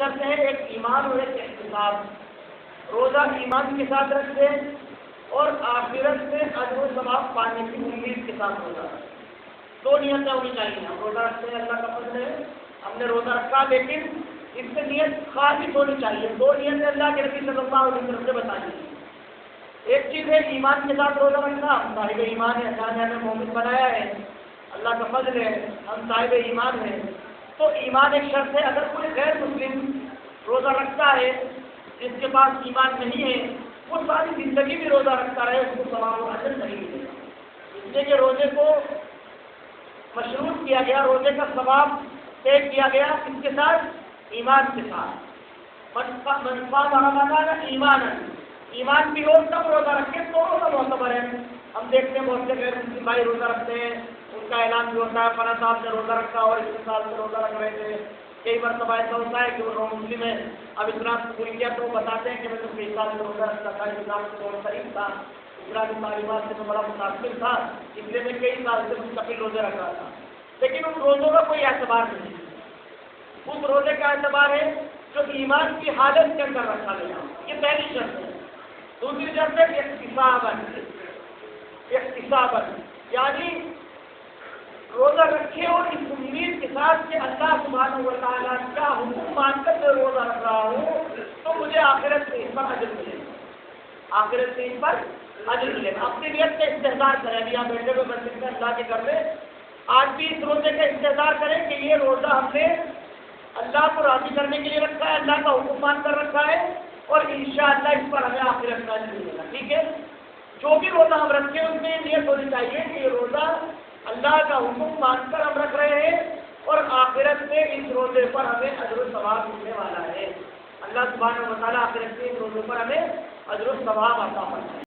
شرط ہے، ایک ایمان اور ایک احتساب. روزہ ایمان کے ساتھ رکھتے اور آخرت میں اجر و ثواب پانے کی امید کے ساتھ روزہ. دو نیتیں ہونی چاہیے. ہم روزہ رکھتے ہیں، اللہ کا فضل ہے ہم نے روزہ رکھا، لیکن اس سے نیت خالص ہونی چاہیے. دو نیتیں اللہ کے نبی صلی اللہ علیہ وسلم سے بتائی. ایک چیز ہے ایمان کے ساتھ روزہ رکھنا. ہم صاحب ایمان ہے، اللہ نے ہمیں مومن بنایا ہے، اللہ کا فضل ہے ہم صاحب ایمان ہیں. تو ایمان ایک شرط ہے. اگر کوئی غیر مسلم روزہ رکھتا ہے جس کے پاس ایمان نہیں ہے، وہ ساری زندگی بھی روزہ رکھتا رہے، اس کو ثواب و اجر نہیں ملے گا. اس لیے کہ روزے کو مشروط کیا گیا، روزے کا ثواب طے کیا گیا اس کے ساتھ، ایمان کے ساتھ. منفا رمضان ایمان، ایمان بھی ہو تب روزہ رکھے تو روزہ معتبر ہے. ہم دیکھتے ہیں بہت سے غیر مسلم بھائی روزہ رکھتے ہیں، ان کا اعلان بھی ہوتا ہے فلاں صاحب نے روزہ رکھا اور اتنے سال سے روزہ رکھ رہے تھے. کئی مرتبہ ایسا ہوتا ہے کہ وہ نو مسلم ہے، اب اسلام قبول کیا تو وہ بتاتے ہیں کہ میں تو کئی سال سے روزہ رکھتا تھا، اسلام سے بہت قریب تھا، اسلامی تعلیمات سے تو بڑا متاثر تھا، اس لیے میں کئی سال سے مستقل روزے رکھ رہا تھا. لیکن ان روزوں کا کوئی اعتبار نہیں. اس روزے کا اعتبار ہے جو ایمان کی حالت کے اندر رکھا گیا. یہ پہلی شرط ہے. دوسری شرط ہے احتساباً، یعنی روزہ رکھے اور اس امید کے ساتھ کہ اللہ سبحانہ و تعالیٰ کا حکم مان کر میں روزہ رکھ رہا ہوں تو مجھے آخرت سے اس پر اجر ملے گا، آخرت سے اس پر اجر ملے گا. اپنی نیت کا استحضار کریں. ابھی آپ بیٹھے ہوئے مسجد میں اللہ کے گھر میں آج بھی اس روزے کا استحضار کریں کہ یہ روزہ ہم نے اللہ کو راضی کرنے کے لیے رکھا ہے، اللہ کا حکم مان کر رکھا ہے اور انشاءاللہ اس پر ہمیں آخرت کا اجر ملے گا. ٹھیک ہے. جو بھی روزہ ہم رکھیں اس میں نیت ہونی چاہیے کہ یہ روزہ اللہ کا حکم مان کر ہم رکھ رہے ہیں اور آخرت میں اس روزے پر ہمیں اجر و ثواب ملنے والا ہے. اللہ سبحانہ و تعالیٰ آخرت کے اس روزے پر ہمیں اجر و ثواب عطا فرمائے.